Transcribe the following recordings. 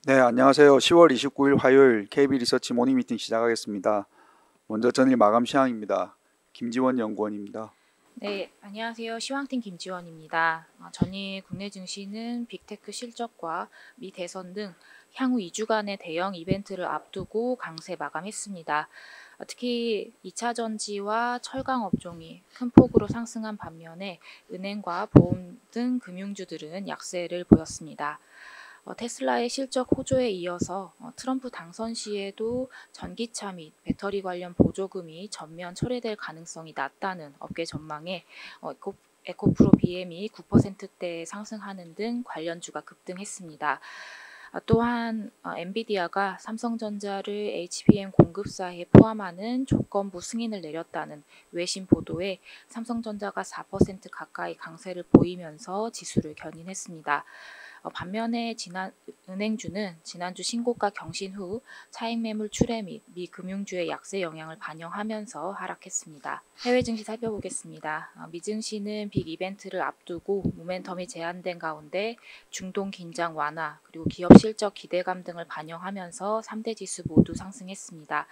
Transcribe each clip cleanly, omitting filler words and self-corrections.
네, 안녕하세요. 10월 29일 화요일 KB 리서치 모닝 미팅 시작하겠습니다. 먼저 전일 마감 시황입니다. 김지원 연구원입니다. 네, 안녕하세요. 시황팀 김지원입니다. 전일 국내 증시는 빅테크 실적과 미 대선 등 향후 2주간의 대형 이벤트를 앞두고 강세 마감했습니다. 특히 2차 전지와 철강 업종이 큰 폭으로 상승한 반면에 은행과 보험 등 금융주들은 약세를 보였습니다. 테슬라의 실적 호조에 이어서 트럼프 당선 시에도 전기차 및 배터리 관련 보조금이 전면 철회될 가능성이 낮다는 업계 전망에 에코프로 BM이 9%대 상승하는 등 관련주가 급등했습니다. 또한 엔비디아가 삼성전자를 HBM 공급사에 포함하는 조건부 승인을 내렸다는 외신 보도에 삼성전자가 4% 가까이 강세를 보이면서 지수를 견인했습니다. 반면에 은행주는 지난주 신고가 경신 후 차익 매물 출회 및 미 금융주의 약세 영향을 반영하면서 하락했습니다. 해외 증시 살펴보겠습니다. 미 증시는 빅 이벤트를 앞두고 모멘텀이 제한된 가운데 중동 긴장 완화 그리고 기업 실적 기대감 등을 반영하면서 3대 지수 모두 상승했습니다.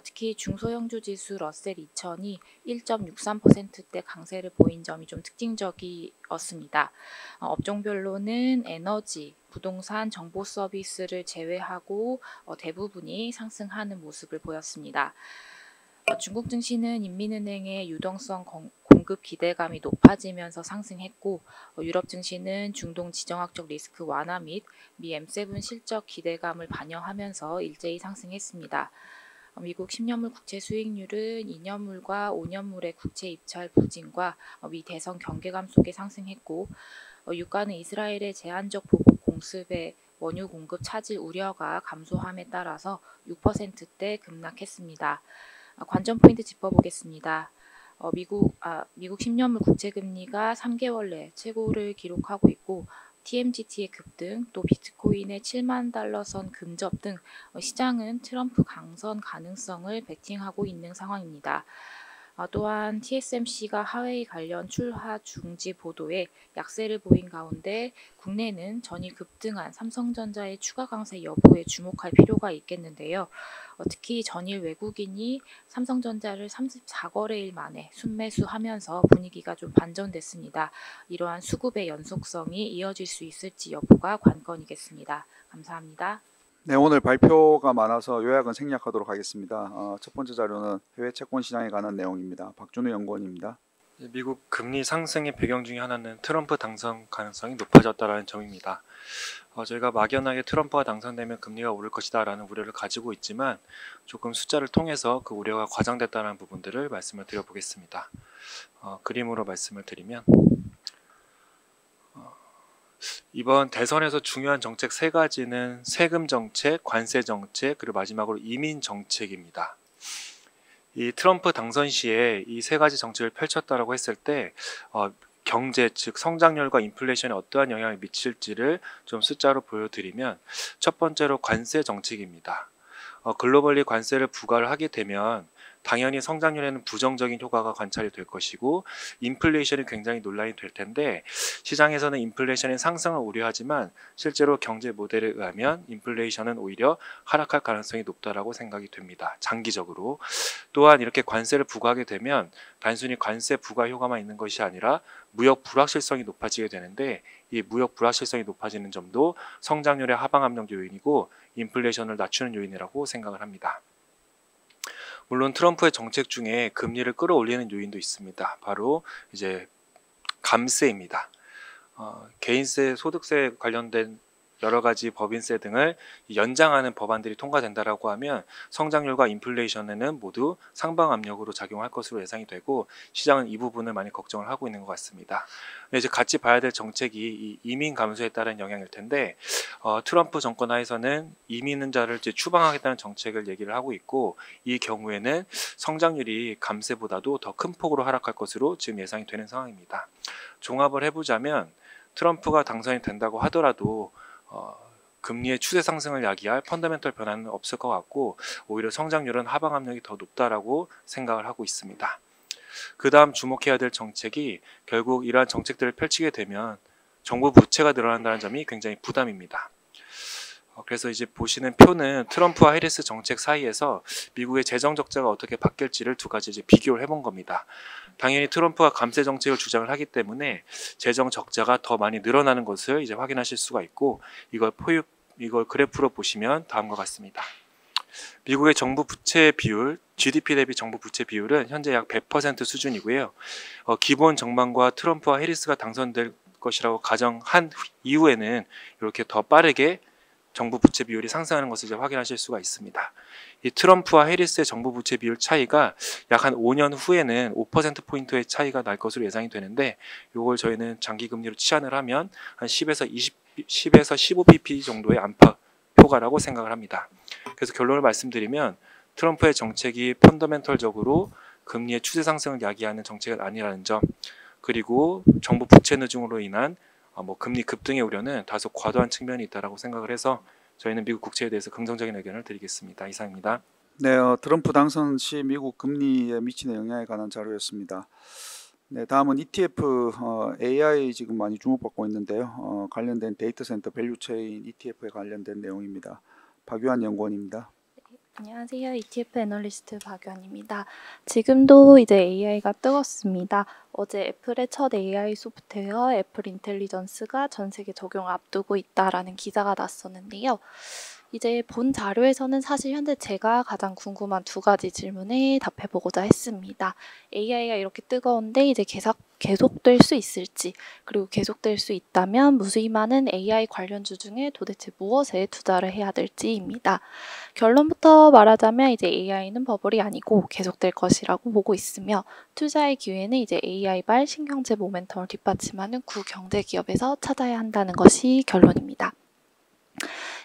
특히 중소형주 지수 러셀 2000이 1.63%대 강세를 보인 점이 좀 특징적이었습니다. 업종별로는 에너지, 부동산, 정보 서비스를 제외하고 대부분이 상승하는 모습을 보였습니다. 중국 증시는 인민은행의 유동성 공급 기대감이 높아지면서 상승했고 유럽 증시는 중동 지정학적 리스크 완화 및 미 M7 실적 기대감을 반영하면서 일제히 상승했습니다. 미국 10년물 국채 수익률은 2년물과 5년물의 국채 입찰 부진과 미 대선 경계감 속에 상승했고 유가는 이스라엘의 제한적 보복 공습에 원유 공급 차질 우려가 감소함에 따라서 6%대 급락했습니다. 관전 포인트 짚어보겠습니다. 미국 10년물 국채 금리가 3개월 내 최고를 기록하고 있고 TMGT의 급등, 또 비트코인의 7만 달러 선 근접 등 시장은 트럼프 강선 가능성을 베팅하고 있는 상황입니다. 또한 TSMC가 하웨이 관련 출하 중지 보도에 약세를 보인 가운데 국내는 전일 급등한 삼성전자의 추가 강세 여부에 주목할 필요가 있겠는데요. 특히 전일 외국인이 삼성전자를 34거래일 만에 순매수하면서 분위기가 좀 반전됐습니다. 이러한 수급의 연속성이 이어질 수 있을지 여부가 관건이겠습니다. 감사합니다. 네, 오늘 발표가 많아서 요약은 생략하도록 하겠습니다. 첫 번째 자료는 해외 채권 시장에 관한 내용입니다. 박준우 연구원입니다. 미국 금리 상승의 배경 중에 하나는 트럼프 당선 가능성이 높아졌다는 점입니다. 저희가 막연하게 트럼프가 당선되면 금리가 오를 것이다라는 우려를 가지고 있지만 조금 숫자를 통해서 그 우려가 과장됐다는 부분들을 말씀을 드려보겠습니다. 그림으로 말씀을 드리면 이번 대선에서 중요한 정책 세 가지는 세금 정책, 관세 정책, 그리고 마지막으로 이민 정책입니다. 이 트럼프 당선 시에 이 세 가지 정책을 펼쳤다라고 했을 때 경제 즉 성장률과 인플레이션에 어떠한 영향을 미칠지를 좀 숫자로 보여드리면 첫 번째로 관세 정책입니다. 글로벌리 관세를 부과를 하게 되면 당연히 성장률에는 부정적인 효과가 관찰이 될 것이고 인플레이션이 굉장히 논란이 될 텐데 시장에서는 인플레이션의 상승을 우려하지만 실제로 경제 모델에 의하면 인플레이션은 오히려 하락할 가능성이 높다라고 생각이 됩니다. 장기적으로. 또한 이렇게 관세를 부과하게 되면 단순히 관세 부과 효과만 있는 것이 아니라 무역 불확실성이 높아지게 되는데 이 무역 불확실성이 높아지는 점도 성장률의 하방 압력 요인이고 인플레이션을 낮추는 요인이라고 생각을 합니다. 물론 트럼프의 정책 중에 금리를 끌어올리는 요인도 있습니다. 바로 이제 감세입니다. 개인세, 소득세 관련된 여러 가지 법인세 등을 연장하는 법안들이 통과된다라고 하면 성장률과 인플레이션에는 모두 상방 압력으로 작용할 것으로 예상이 되고 시장은 이 부분을 많이 걱정을 하고 있는 것 같습니다. 이제 같이 봐야 될 정책이 이 이민 감소에 따른 영향일 텐데 트럼프 정권 하에서는 이민자를 이제 추방하겠다는 정책을 얘기를 하고 있고 이 경우에는 성장률이 감세보다도 더 큰 폭으로 하락할 것으로 지금 예상이 되는 상황입니다. 종합을 해보자면 트럼프가 당선이 된다고 하더라도 금리의 추세 상승을 야기할 펀더멘털 변화는 없을 것 같고 오히려 성장률은 하방 압력이 더 높다라고 생각을 하고 있습니다. 그 다음 주목해야 될 정책이 결국 이러한 정책들을 펼치게 되면 정부 부채가 늘어난다는 점이 굉장히 부담입니다. 그래서 이제 보시는 표는 트럼프와 해리스 정책 사이에서 미국의 재정 적자가 어떻게 바뀔지를 두 가지 이제 비교를 해본 겁니다. 당연히 트럼프가 감세 정책을 주장을 하기 때문에 재정 적자가 더 많이 늘어나는 것을 이제 확인하실 수가 있고, 이걸 그래프로 보시면 다음과 같습니다. 미국의 정부 부채 비율, GDP 대비 정부 부채 비율은 현재 약 100% 수준이고요. 기본 전망과 트럼프와 해리스가 당선될 것이라고 가정한 이후에는 이렇게 더 빠르게 정부 부채 비율이 상승하는 것을 이제 확인하실 수가 있습니다. 이 트럼프와 해리스의 정부 부채 비율 차이가 약 한 5년 후에는 5%포인트의 차이가 날 것으로 예상이 되는데, 이걸 저희는 장기 금리로 치환을 하면 한 10에서 15bp 정도의 안팎 효과라고 생각을 합니다. 그래서 결론을 말씀드리면 트럼프의 정책이 펀더멘털적으로 금리의 추세 상승을 야기하는 정책은 아니라는 점, 그리고 정부 부채 누중으로 인한 금리 급등의 우려는 다소 과도한 측면이 있다고 생각을 해서 저희는 미국 국채에 대해서 긍정적인 의견을 드리겠습니다. 이상입니다. 네, 트럼프 당선 시 미국 금리에 미치는 영향에 관한 자료였습니다. 네, 다음은 ETF AI 지금 많이 주목받고 있는데요. 관련된 데이터 센터 밸류체인 ETF에 관련된 내용입니다. 박유한 연구원입니다. 안녕하세요. ETF 애널리스트 박유한입니다. 지금도 이제 AI가 뜨겁습니다. 어제 애플의 첫 AI 소프트웨어 애플 인텔리전스가 전 세계 적용을 앞두고 있다라는 기사가 났었는데요. 이제 본 자료에서는 사실 현재 제가 가장 궁금한 두 가지 질문에 답해보고자 했습니다. AI가 이렇게 뜨거운데 이제 계속될 수 있을지, 그리고 계속될 수 있다면 무수히 많은 AI 관련주 중에 도대체 무엇에 투자를 해야 될지입니다. 결론부터 말하자면 이제 AI는 버블이 아니고 계속될 것이라고 보고 있으며, 투자의 기회는 이제 AI발 신경제 모멘텀을 뒷받침하는 구경제 기업에서 찾아야 한다는 것이 결론입니다.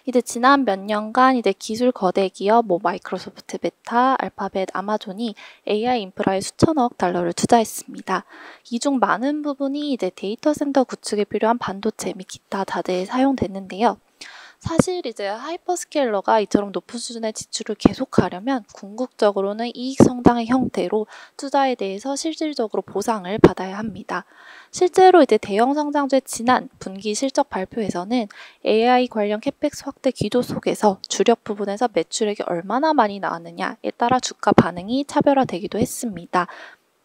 이제 지난 몇 년간 이제 기술 거대 기업 마이크로소프트, 메타, 알파벳, 아마존이 AI 인프라에 수천억 달러를 투자했습니다. 이 중 많은 부분이 이제 데이터 센터 구축에 필요한 반도체 및 기타 자재에 사용됐는데요. 사실 이제 하이퍼스케일러가 이처럼 높은 수준의 지출을 계속하려면 궁극적으로는 이익 성장의 형태로 투자에 대해서 실질적으로 보상을 받아야 합니다. 실제로 이제 대형 성장주의 지난 분기 실적 발표에서는 AI 관련 캐펙스 확대 기조 속에서 주력 부분에서 매출액이 얼마나 많이 나왔느냐에 따라 주가 반응이 차별화되기도 했습니다.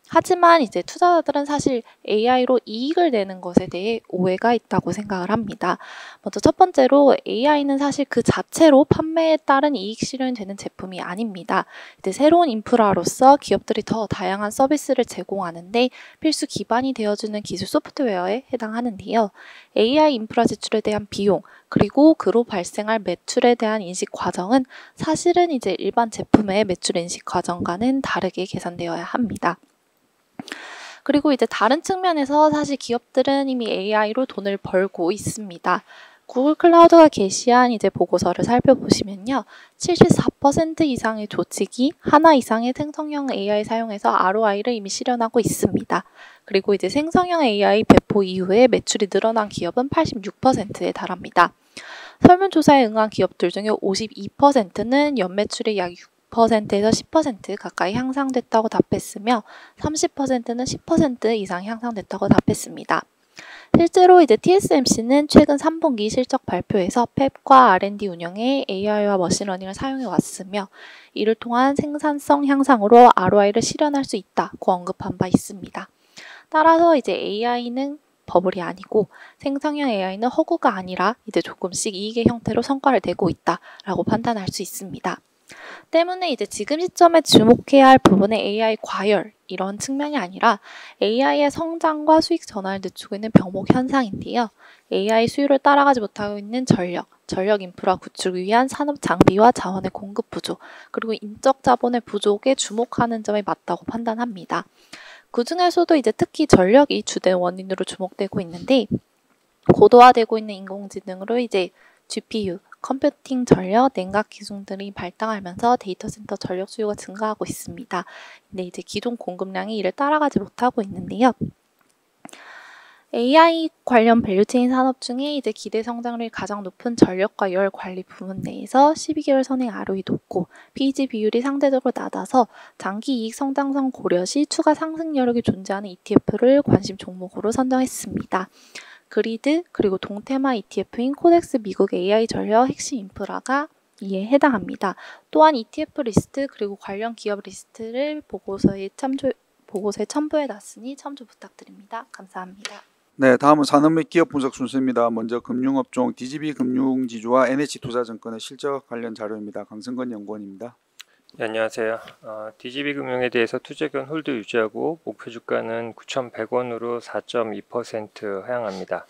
하지만 이제 투자자들은 사실 AI로 이익을 내는 것에 대해 오해가 있다고 생각을 합니다. 먼저 첫 번째로 AI는 사실 그 자체로 판매에 따른 이익 실현이 되는 제품이 아닙니다. 이제 새로운 인프라로서 기업들이 더 다양한 서비스를 제공하는데 필수 기반이 되어주는 기술 소프트웨어에 해당하는데요. AI 인프라 지출에 대한 비용, 그리고 그로 발생할 매출에 대한 인식 과정은 사실은 이제 일반 제품의 매출 인식 과정과는 다르게 계산되어야 합니다. 그리고 이제 다른 측면에서 사실 기업들은 이미 AI로 돈을 벌고 있습니다. 구글 클라우드가 게시한 이제 보고서를 살펴보시면요. 74% 이상의 조직이 하나 이상의 생성형 AI 사용해서 ROI를 이미 실현하고 있습니다. 그리고 이제 생성형 AI 배포 이후에 매출이 늘어난 기업은 86%에 달합니다. 설문조사에 응한 기업들 중에 52%는 연매출이 약 6%에서 10% 가까이 향상됐다고 답했으며 30%는 10% 이상 향상됐다고 답했습니다. 실제로 이제 TSMC는 최근 3분기 실적 발표에서 팹과 R&D 운영에 AI와 머신러닝을 사용해 왔으며 이를 통한 생산성 향상으로 ROI를 실현할 수 있다고 언급한 바 있습니다. 따라서 이제 AI는 버블이 아니고 생성형 AI는 허구가 아니라 이제 조금씩 이익의 형태로 성과를 내고 있다라고 판단할 수 있습니다. 때문에 이제 지금 시점에 주목해야 할 부분의 AI 과열 이런 측면이 아니라 AI의 성장과 수익 전환을 늦추고 있는 병목 현상인데요. AI 수요를 따라가지 못하고 있는 전력 인프라 구축을 위한 산업 장비와 자원의 공급 부족, 그리고 인적 자본의 부족에 주목하는 점이 맞다고 판단합니다. 그 중에서도 이제 특히 전력이 주된 원인으로 주목되고 있는데, 고도화되고 있는 인공지능으로 이제 GPU, 컴퓨팅 전력, 냉각 기술들이 발달하면서 데이터 센터 전력 수요가 증가하고 있습니다. 근데 이제 기존 공급량이 이를 따라가지 못하고 있는데요. AI 관련 밸류체인 산업 중에 이제 기대 성장률이 가장 높은 전력과 열 관리 부문 내에서 12개월 선행 ROE 높고 PEG 비율이 상대적으로 낮아서 장기 이익 성장성 고려 시 추가 상승 여력이 존재하는 ETF를 관심 종목으로 선정했습니다. 그리드 그리고 동테마 ETF인 코덱스 미국 AI 전략 핵심 인프라가 이에 해당합니다. 또한 ETF 리스트 그리고 관련 기업 리스트를 보고서에 첨부해 놨으니 첨부 부탁드립니다. 감사합니다. 네, 다음은 산업 및 기업 분석 순서입니다. 먼저 금융업종 DGB 금융지주와 NH투자증권의 실적 관련 자료입니다. 강승건 연구원입니다. 네, 안녕하세요. DGB금융에 대해서 투자견 홀드 유지하고 목표 주가는 9,100원으로 4.2% 하향합니다.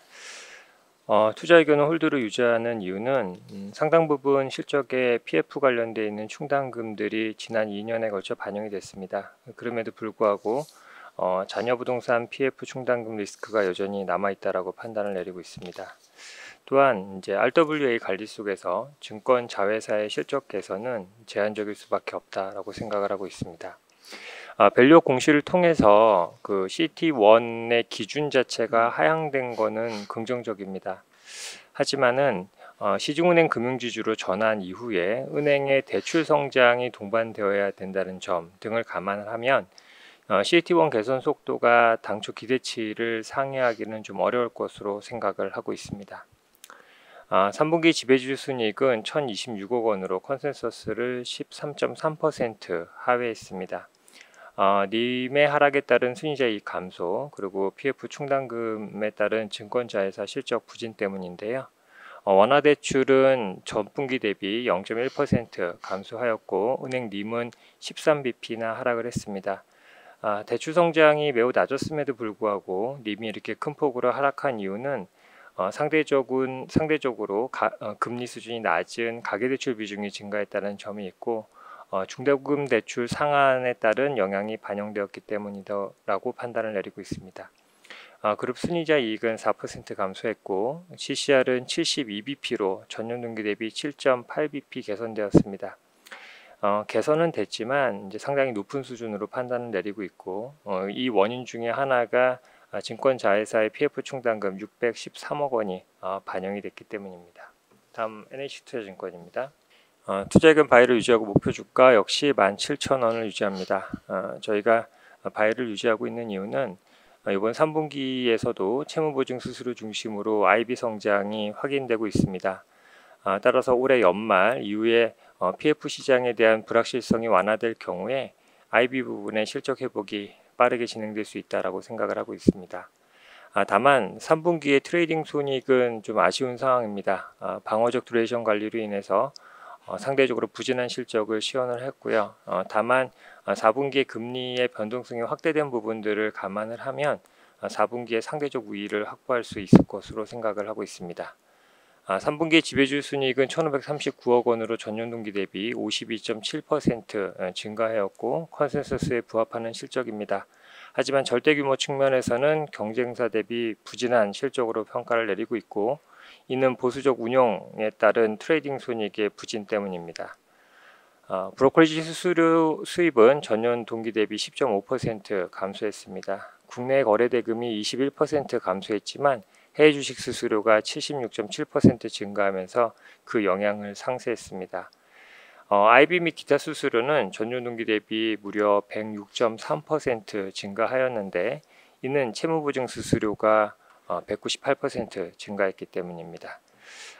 투자의견 홀드를 유지하는 이유는 상당 부분 실적에 PF 관련되어 있는 충당금들이 지난 2년에 걸쳐 반영이 됐습니다. 그럼에도 불구하고 자녀 부동산 PF 충당금 리스크가 여전히 남아있다라고 판단을 내리고 있습니다. 또한 이제 RWA 관리 속에서 증권 자회사의 실적 개선은 제한적일 수밖에 없다라고 생각을 하고 있습니다. 밸류업 공시를 통해서 그 CET1의 기준 자체가 하향된 것은 긍정적입니다. 하지만은 시중은행 금융지주로 전환 이후에 은행의 대출 성장이 동반되어야 된다는 점 등을 감안을 하면 CET1 개선 속도가 당초 기대치를 상회하기는 좀 어려울 것으로 생각을 하고 있습니다. 3분기 지배주주 순이익은 1,026억 원으로 컨센서스를 13.3% 하회했습니다. 님의 하락에 따른 순이자이익 감소 그리고 PF 충당금에 따른 증권자회사 실적 부진 때문인데요. 원화대출은 전분기 대비 0.1% 감소하였고 은행 님은 13bp나 하락을 했습니다. 대출 성장이 매우 낮았음에도 불구하고 님이 이렇게 큰 폭으로 하락한 이유는 상대적으로 금리 수준이 낮은 가계대출 비중이 증가했다는 점이 있고 중대금 대출 상한에 따른 영향이 반영되었기 때문이라고 판단을 내리고 있습니다. 그룹 순이자 이익은 4% 감소했고 CCR은 72bp로 전년 동기 대비 7.8bp 개선되었습니다. 개선은 됐지만 이제 상당히 높은 수준으로 판단을 내리고 있고 이 원인 중에 하나가 증권 자회사의 PF 충당금 613억 원이 반영이 됐기 때문입니다. 다음 NH투자증권입니다. 투자의견 바이를 유지하고 목표 주가 역시 17,000원을 유지합니다. 저희가 바이를 유지하고 있는 이유는 이번 3분기에서도 채무보증 수수료 중심으로 IB 성장이 확인되고 있습니다. 따라서 올해 연말 이후에 PF 시장에 대한 불확실성이 완화될 경우에 IB 부분의 실적 회복이 빠르게 진행될 수 있다라고 생각을 하고 있습니다. 다만 3분기의 트레이딩 손익은 좀 아쉬운 상황입니다. 방어적 듀레이션 관리로 인해서 상대적으로 부진한 실적을 시현을 했고요. 다만 4분기의 금리의 변동성이 확대된 부분들을 감안을 하면 4분기에 상대적 우위를 확보할 수 있을 것으로 생각을 하고 있습니다. 3분기 지배주 순이익은 1,539억 원으로 전년 동기 대비 52.7% 증가하였고 컨센서스에 부합하는 실적입니다. 하지만 절대 규모 측면에서는 경쟁사 대비 부진한 실적으로 평가를 내리고 있고 이는 보수적 운용에 따른 트레이딩 손익의 부진 때문입니다. 브로커리지 수수료 수입은 전년 동기 대비 10.5% 감소했습니다. 국내 거래 대금이 21% 감소했지만 해외 주식 수수료가 76.7% 증가하면서 그 영향을 상쇄했습니다. IB 및 기타 수수료는 전년 동기 대비 무려 106.3% 증가하였는데 이는 채무보증 수수료가 198% 증가했기 때문입니다.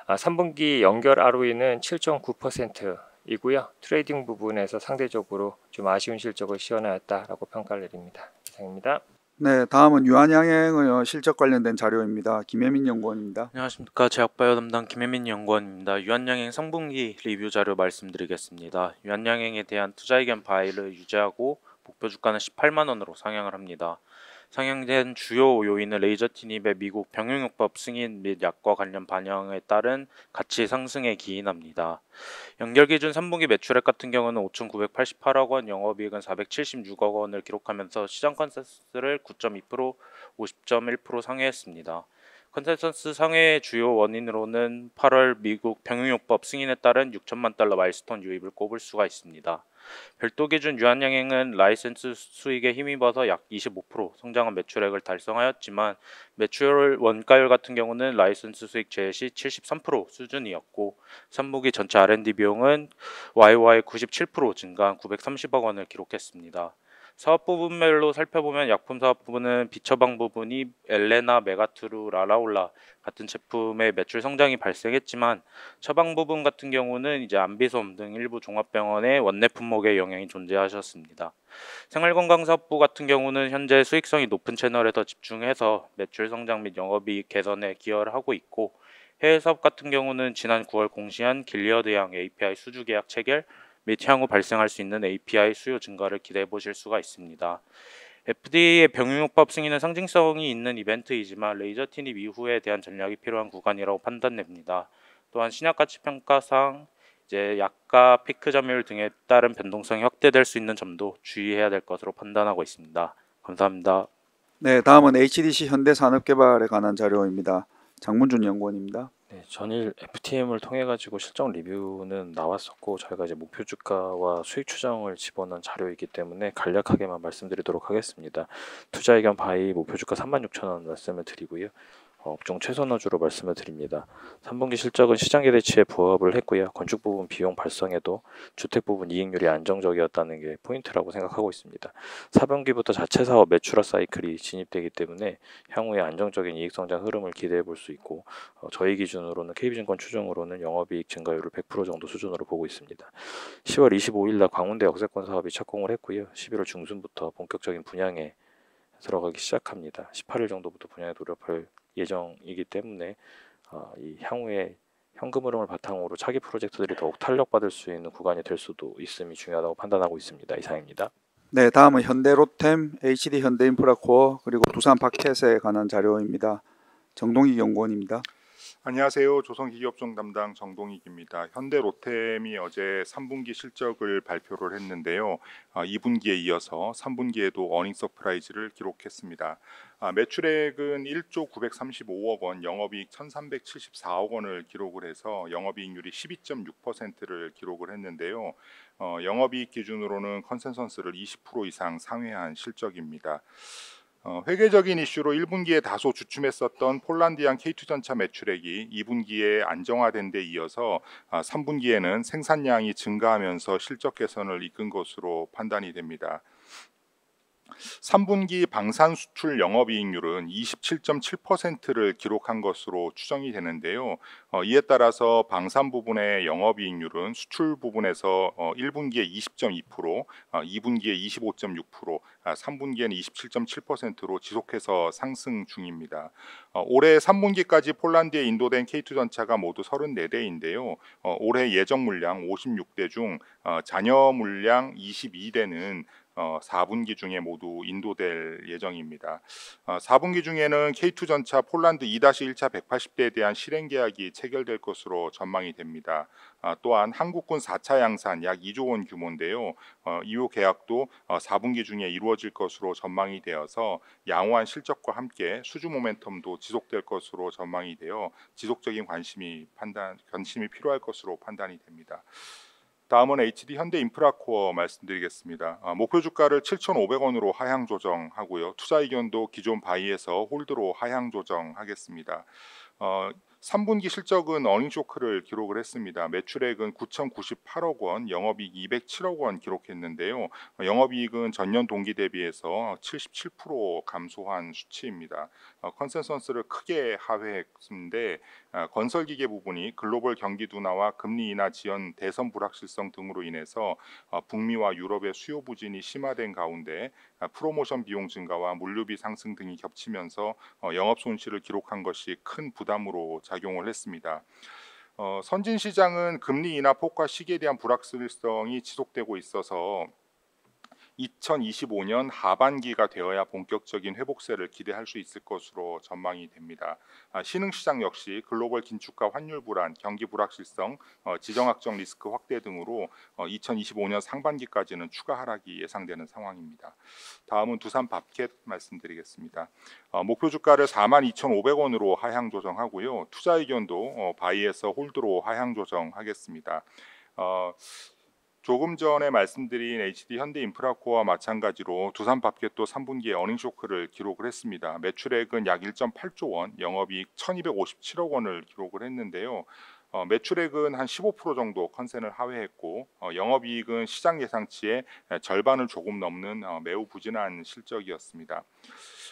3분기 연결 ROE는 7.9%이고요. 트레이딩 부분에서 상대적으로 좀 아쉬운 실적을 시현하였다라고 평가를 내립니다. 이상입니다. 네, 다음은 유한양행의 실적 관련된 자료입니다. 김혜민 연구원입니다. 안녕하십니까. 제약바이오 담당 김혜민 연구원입니다. 유한양행 3분기 리뷰 자료 말씀드리겠습니다. 유한양행에 대한 투자의견 바이를 유지하고 목표 주가는 18만 원으로 상향을 합니다. 상향된 주요 요인은 레이저 티닙의 미국 병용요법 승인 및 약과 관련 반영에 따른 가치 상승에 기인합니다. 연결 기준 3분기 매출액 같은 경우는 5,988억 원, 영업이익은 476억 원을 기록하면서 시장 컨센서스를 9.2%, 50.1% 상회했습니다. 컨센서스 상회의 주요 원인으로는 8월 미국 병용요법 승인에 따른 6천만 달러 마일스톤 유입을 꼽을 수가 있습니다. 별도 기준 유한양행은 라이센스 수익에 힘입어서 약 25% 성장한 매출액을 달성하였지만 매출 원가율 같은 경우는 라이센스 수익 제외 시 73% 수준이었고 3분기 전체 R&D 비용은 YOY 97% 증가한 930억 원을 기록했습니다. 사업 부분별로 살펴보면 약품 사업 부분은 비처방 부분이 엘레나, 메가트루, 라라올라 같은 제품의 매출 성장이 발생했지만 처방 부분 같은 경우는 이제 안비솜 등 일부 종합병원의 원내 품목에 영향이 존재하셨습니다. 생활건강사업부 같은 경우는 현재 수익성이 높은 채널에 더 집중해서 매출 성장 및 영업이익 개선에 기여를 하고 있고, 해외 사업 같은 경우는 지난 9월 공시한 길리어드양 API 수주 계약 체결 및 향후 발생할 수 있는 API 수요 증가를 기대해 보실 수가 있습니다. FDA의 병용요법 승인은 상징성이 있는 이벤트이지만 레이저 티닙 이후에 대한 전략이 필요한 구간이라고 판단됩니다. 또한 신약 가치 평가상 이제 약가 피크 점유율 등에 따른 변동성이 확대될 수 있는 점도 주의해야 될 것으로 판단하고 있습니다. 감사합니다. 네, 다음은 HDC 현대산업개발에 관한 자료입니다. 장문준 연구원입니다. 네, 전일 FTM을 통해 가지고 실적 리뷰는 나왔었고 저희가 이제 목표 주가와 수익 추정을 집어넣은 자료이기 때문에 간략하게만 말씀드리도록 하겠습니다. 투자 의견 바이 목표 주가 36,000원 말씀을 드리고요. 업종 최선화주로 말씀을 드립니다. 3분기 실적은 시장 기대치에 부합을 했고요. 건축 부분 비용 발생에도 주택 부분 이익률이 안정적이었다는 게 포인트라고 생각하고 있습니다. 4분기부터 자체 사업 매출화 사이클이 진입되기 때문에 향후에 안정적인 이익 성장 흐름을 기대해 볼 수 있고, 저희 기준으로는 KB증권 추정으로는 영업이익 증가율을 100% 정도 수준으로 보고 있습니다. 10월 25일 날 광운대 역세권 사업이 착공을 했고요. 11월 중순부터 본격적인 분양에 들어가기 시작합니다. 18일 정도부터 분양에 돌입할 예정이기 때문에 이 향후에 현금 흐름을 바탕으로 차기 프로젝트들이 더욱 탄력받을 수 있는 구간이 될 수도 있음이 중요하다고 판단하고 있습니다. 이상입니다. 네, 다음은 현대로템, HD 현대인프라코어 그리고 두산 바켓에 관한 자료입니다. 정동익 연구원입니다. 안녕하세요. 조선기기업종 담당 정동익입니다. 현대로템이 어제 3분기 실적을 발표를 했는데요. 2분기에 이어서 3분기에도 어닝 서프라이즈를 기록했습니다. 매출액은 1조 935억 원, 영업이익 1,374억 원을 기록을 해서 영업이익률이 12.6%를 기록을 했는데요. 영업이익 기준으로는 컨센서스를 20% 이상 상회한 실적입니다. 회계적인 이슈로 1분기에 다소 주춤했었던 폴란드양 K2 전차 매출액이 2분기에 안정화된 데 이어서 3분기에는 생산량이 증가하면서 실적 개선을 이끈 것으로 판단이 됩니다. 3분기 방산 수출 영업이익률은 27.7%를 기록한 것으로 추정이 되는데요. 이에 따라서 방산 부분의 영업이익률은 수출 부분에서 1분기에 20.2%, 2분기에 25.6%, 3분기에는 27.7%로 지속해서 상승 중입니다. 올해 3분기까지 폴란드에 인도된 K2 전차가 모두 34대인데요. 올해 예정 물량 56대 중 잔여 물량 22대는 4분기 중에 모두 인도될 예정입니다. 4분기 중에는 K2 전차 폴란드 2-1차 180대에 대한 실행 계약이 체결될 것으로 전망이 됩니다. 또한 한국군 4차 양산 약 2조 원 규모인데요. 이후 계약도 4분기 중에 이루어질 것으로 전망이 되어서 양호한 실적과 함께 수주 모멘텀도 지속될 것으로 전망이 되어 지속적인 관심이 필요할 것으로 판단이 됩니다. 다음은 HD 현대인프라코어 말씀드리겠습니다. 목표 주가를 7,500원으로 하향 조정하고요. 투자 의견도 기존 바이에서 홀드로 하향 조정하겠습니다. 3분기 실적은 어닝 쇼크를 기록을 했습니다. 매출액은 9,098억 원, 영업이익 207억 원 기록했는데요. 영업이익은 전년 동기 대비해서 77% 감소한 수치입니다. 컨센서스를 크게 하회했는데 건설기계 부분이 글로벌 경기 둔화와 금리 인하 지연 대선 불확실성 등으로 인해서 북미와 유럽의 수요 부진이 심화된 가운데 프로모션 비용 증가와 물류비 상승 등이 겹치면서 영업 손실을 기록한 것이 큰 부담으로 작용을 했습니다. 선진 시장은 금리 인하 폭과 시기에 대한 불확실성이 지속되고 있어서 2025년 하반기가 되어야 본격적인 회복세를 기대할 수 있을 것으로 전망이 됩니다. 신흥시장 역시 글로벌 긴축과 환율 불안, 경기 불확실성, 지정학적 리스크 확대 등으로 2025년 상반기까지는 추가 하락이 예상되는 상황입니다. 다음은 두산 밥켓 말씀드리겠습니다. 목표 주가를 42,500원으로 하향 조정하고요. 투자 의견도 바이에서 홀드로 하향 조정하겠습니다. 조금 전에 말씀드린 HD 현대인프라코어와 마찬가지로 두산 밥켓도 3분기에 어닝 쇼크를 기록을 했습니다. 매출액은 약 1.8조 원, 영업이익 1,257억 원을 기록을 했는데요. 매출액은 한 15% 정도 컨센을 하회했고 영업이익은 시장 예상치의 절반을 조금 넘는 매우 부진한 실적이었습니다.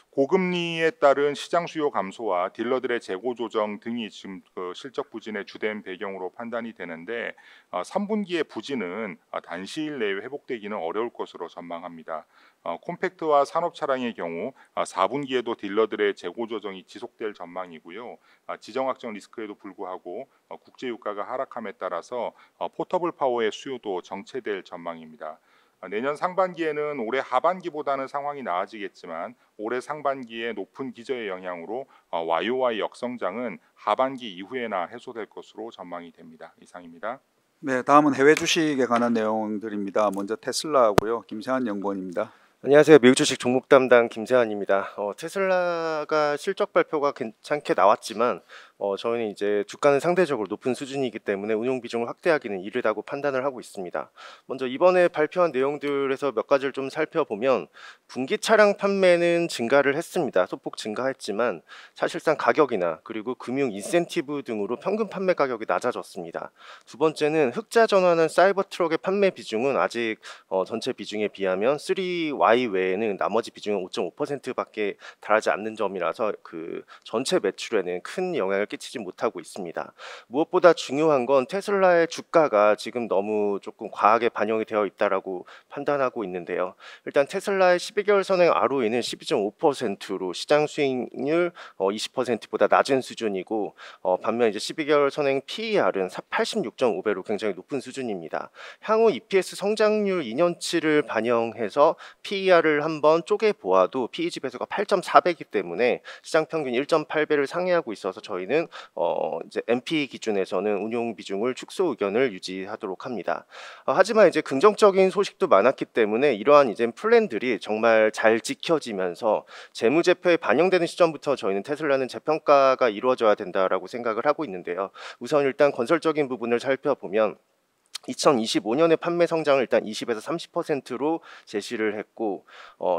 고금리에 따른 시장 수요 감소와 딜러들의 재고 조정 등이 지금 실적 부진의 주된 배경으로 판단이 되는데 3분기의 부진은 단시일 내에 회복되기는 어려울 것으로 전망합니다. 콤팩트와 산업 차량의 경우 4분기에도 딜러들의 재고 조정이 지속될 전망이고요. 지정학적 리스크에도 불구하고 국제 유가가 하락함에 따라서 포터블 파워의 수요도 정체될 전망입니다. 내년 상반기에는 올해 하반기보다는 상황이 나아지겠지만 올해 상반기에 높은 기저의 영향으로 YOY 역성장은 하반기 이후에나 해소될 것으로 전망이 됩니다. 이상입니다. 네, 다음은 해외 주식에 관한 내용들입니다. 먼저 테슬라고요. 김세환 연구원입니다. 안녕하세요. 미국 주식 종목 담당 김세환입니다. 테슬라가 실적 발표가 괜찮게 나왔지만 저희는 이제 주가는 상대적으로 높은 수준이기 때문에 운용 비중을 확대하기는 이르다고 판단을 하고 있습니다. 먼저 이번에 발표한 내용들에서 몇 가지를 좀 살펴보면 분기 차량 판매는 증가를 했습니다. 소폭 증가했지만 사실상 가격이나 그리고 금융 인센티브 등으로 평균 판매 가격이 낮아졌습니다. 두 번째는 흑자 전환한 사이버 트럭의 판매 비중은 아직 전체 비중에 비하면 3Y 외에는 나머지 비중은 5.5%밖에 달하지 않는 점이라서 그 전체 매출에는 큰 영향을 끼치지 못하고 있습니다. 무엇보다 중요한 건 테슬라의 주가가 지금 너무 조금 과하게 반영이 되어 있다라고 판단하고 있는데요. 일단 테슬라의 12개월 선행 ROE는 12.5%로 시장 수익률 20%보다 낮은 수준이고 반면 이제 12개월 선행 PER은 86.5배로 굉장히 높은 수준입니다. 향후 EPS 성장률 2년치를 반영해서 PER을 한번 쪼개 보아도 PEG 배수가 8.4배이기 때문에 시장 평균 1.8배를 상회하고 있어서 저희는 이제 MP 기준에서는 운용 비중을 축소 의견을 유지하도록 합니다. 하지만 이제 긍정적인 소식도 많았기 때문에 이러한 이제 플랜들이 정말 잘 지켜지면서 재무제표에 반영되는 시점부터 저희는 테슬라는 재평가가 이루어져야 된다라고 생각을 하고 있는데요. 우선 일단 건설적인 부분을 살펴보면 2025년의 판매 성장을 일단 20에서 30%로 제시를 했고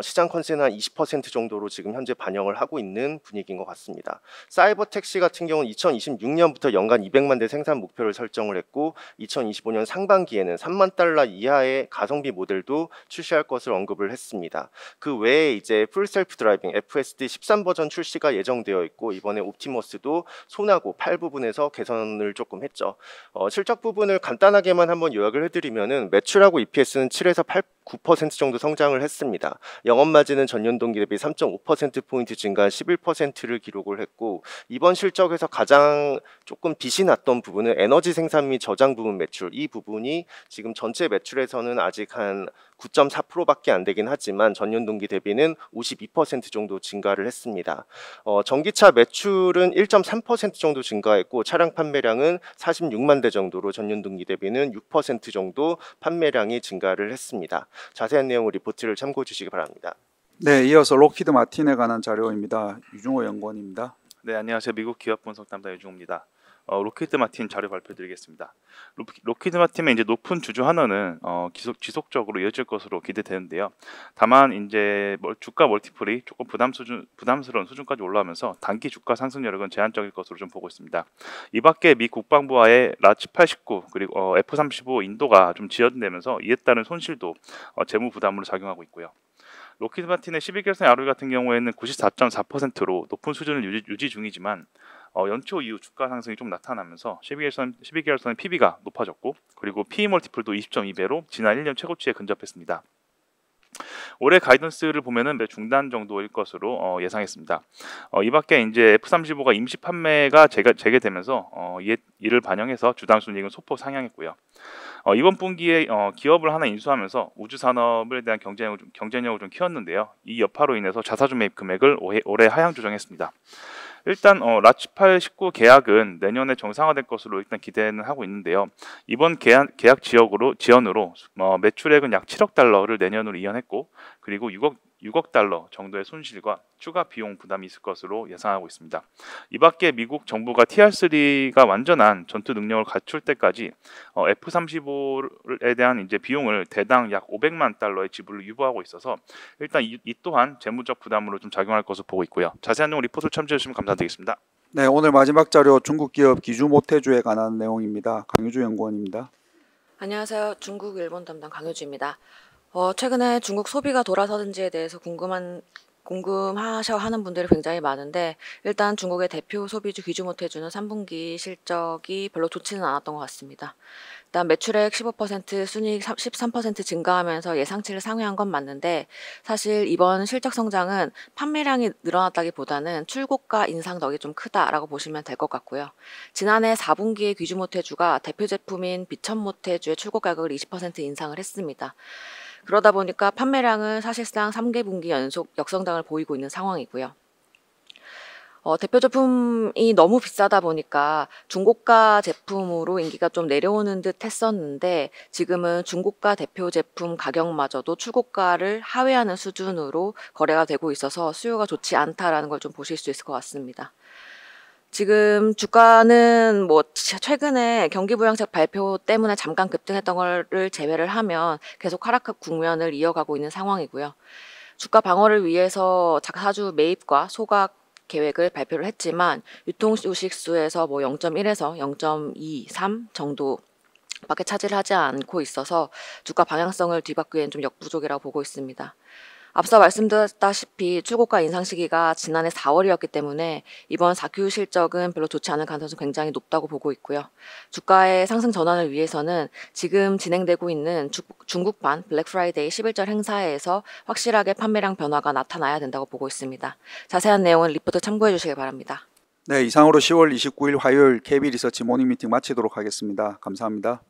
시장 컨센은 한 20% 정도로 지금 현재 반영을 하고 있는 분위기인 것 같습니다. 사이버 택시 같은 경우는 2026년부터 연간 200만 대 생산 목표를 설정을 했고 2025년 상반기에는 3만 달러 이하의 가성비 모델도 출시할 것을 언급을 했습니다. 그 외에 이제 풀 셀프 드라이빙 FSD 13 버전 출시가 예정되어 있고 이번에 옵티머스도 손하고 팔 부분에서 개선을 조금 했죠. 실적 부분을 간단하게만 한번 요약을 해드리면은 매출하고 EPS는 7에서 9% 정도 성장을 했습니다. 영업마진은 전년 동기 대비 3.5%포인트 증가한 11%를 기록을 했고 이번 실적에서 가장 조금 빛이 났던 부분은 에너지 생산 및 저장 부분 매출, 이 부분이 지금 전체 매출에서는 아직 한 9.4%밖에 안 되긴 하지만 전년 동기 대비는 52% 정도 증가를 했습니다. 전기차 매출은 1.3% 정도 증가했고 차량 판매량은 46만 대 정도로 전년 동기 대비는 6% 정도 판매량이 증가를 했습니다. 자세한 내용은 리포트를 참고해 주시기 바랍니다. 네, 이어서 록히드 마틴에 관한 자료입니다. 유중호 연구원입니다. 네, 안녕하세요. 미국 기업 분석 담당 유중호입니다. 록히드 마틴 자료 발표드리겠습니다. 록히드 마틴의 이제 높은 주주 환원은 지속적으로 이어질 것으로 기대되는데요. 다만 이제 주가 멀티플이 조금 부담스러운 수준까지 올라오면서 단기 주가 상승 여력은 제한적일 것으로 좀 보고 있습니다. 이 밖에 미 국방부와의 라치 89 그리고 F-35 인도가 좀 지연되면서 이에 따른 손실도 재무 부담으로 작용하고 있고요. 록히드 마틴의 12개월선 ROE 같은 경우에는 94.4%로 높은 수준을 유지 중이지만 연초 이후 주가 상승이 좀 나타나면서 12개월선의 PB가 높아졌고 그리고 PE 멀티플도 20.2배로 지난 1년 최고치에 근접했습니다. 올해 가이던스를 보면은 중단 정도일 것으로 예상했습니다. 이 밖에 이제 F-35가 임시 판매가 재개되면서 이를 반영해서 주당 순이익은 소폭 상향했고요. 이번 분기에 기업을 하나 인수하면서 우주 산업에 대한 경쟁력을 좀 키웠는데요. 이 여파로 인해서 자사주 매입 금액을 올해 하향 조정했습니다. 일단 라치 19 계약은 내년에 정상화될 것으로 일단 기대는 하고 있는데요. 이번 계약 지연으로 매출액은 약 7억 달러를 내년으로 이연했고 그리고 6억 달러 정도의 손실과 추가 비용 부담이 있을 것으로 예상하고 있습니다. 이 밖에 미국 정부가 TR3가 완전한 전투 능력을 갖출 때까지 F-35에 대한 이제 비용을 대당 약 500만 달러의 지불을 유보하고 있어서 일단 이 또한 재무적 부담으로 좀 작용할 것으로 보고 있고요. 자세한 내용 리포트를 참조해 주시면 감사드리겠습니다. 네, 오늘 마지막 자료 중국 기업 기주 모태주에 관한 내용입니다. 강유주 연구원입니다. 안녕하세요. 중국 일본 담당 강효주입니다. 최근에 중국 소비가 돌아서는지에 대해서 궁금하셔 하는 분들이 굉장히 많은데, 일단 중국의 대표 소비주 기주 모태주는 3분기 실적이 별로 좋지는 않았던 것 같습니다. 일단 매출액 15%, 순이익 13% 증가하면서 예상치를 상회한 건 맞는데, 사실 이번 실적 성장은 판매량이 늘어났다기보다는 출고가 인상 덕이 좀 크다라고 보시면 될 것 같고요. 지난해 4분기에 귀주 모태주가 대표 제품인 비천 모태주의 출고 가격을 20% 인상을 했습니다. 그러다 보니까 판매량은 사실상 3개분기 연속 역성장을 보이고 있는 상황이고요. 대표 제품이 너무 비싸다 보니까 중고가 제품으로 인기가 좀 내려오는 듯 했었는데, 지금은 중고가 대표 제품 가격마저도 출고가를 하회하는 수준으로 거래가 되고 있어서 수요가 좋지 않다라는 걸 좀 보실 수 있을 것 같습니다. 지금 주가는 최근에 경기부양책 발표 때문에 잠깐 급등했던 거를 제외를 하면 계속 하락 국면을 이어가고 있는 상황이고요. 주가 방어를 위해서 사주 매입과 소각 계획을 발표를 했지만, 유통주식수에서 0.1에서 0.23 정도밖에 차지를 하지 않고 있어서 주가 방향성을 뒤바꾸기엔 좀 역부족이라고 보고 있습니다. 앞서 말씀드렸다시피 출고가 인상 시기가 지난해 4월이었기 때문에 이번 4Q 실적은 별로 좋지 않을 가능성이 굉장히 높다고 보고 있고요. 주가의 상승 전환을 위해서는 지금 진행되고 있는 중국판 블랙 프라이데이 11절 행사에서 확실하게 판매량 변화가 나타나야 된다고 보고 있습니다. 자세한 내용은 리포트 참고해 주시기 바랍니다. 네, 이상으로 10월 29일 화요일 KB 리서치 모닝 미팅 마치도록 하겠습니다. 감사합니다.